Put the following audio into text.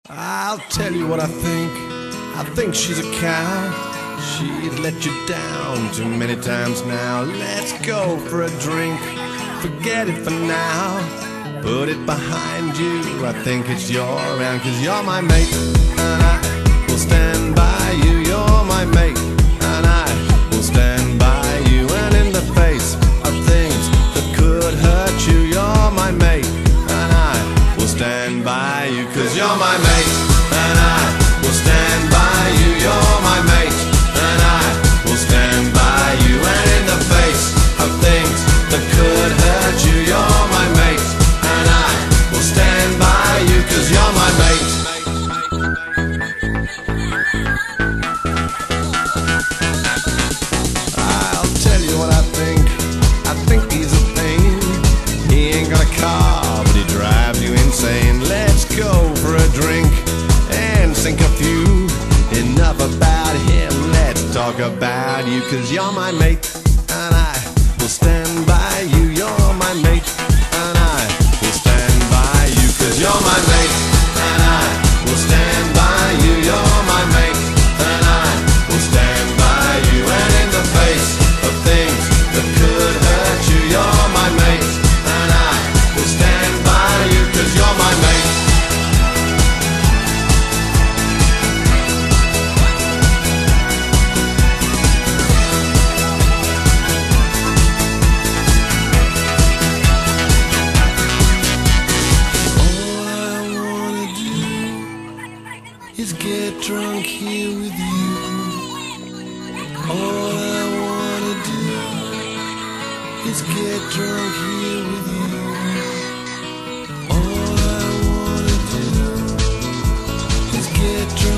I'll tell you what I think. I think she's a cow. She'd let you down too many times now. Let's go for a drink. Forget it for now. Put it behind you. I think it's your round, 'cause you're my mate, and I will stand by you. You're my mate, and I will stand by you. And in the face of things that could hurt you, you're my mate, and I will stand by you. 'Cause you're my mate, and I will stand by you. You're my mate, and I will stand by you. And in the face of things that could hurt you, you're my mate, and I will stand by you. 'Cause you're my mate. I'll tell you what I think. I think he's a pain. He ain't got a car, but he drives you insane. Let's go for a drink and sink a few. Enough about him, let's talk about you. 'Cause you're my mate, and I will stand by you. You're my mate, and I will stand by you. 'Cause you're my mate, and I will stand by you. You're my mate, and I will stand by you. And in the face of things that could hurt you, you're my mate, and I will stand by you. 'Cause you're my mate. Is get drunk here with you. All I wanna do is get drunk here with you. All I wanna do is get drunk.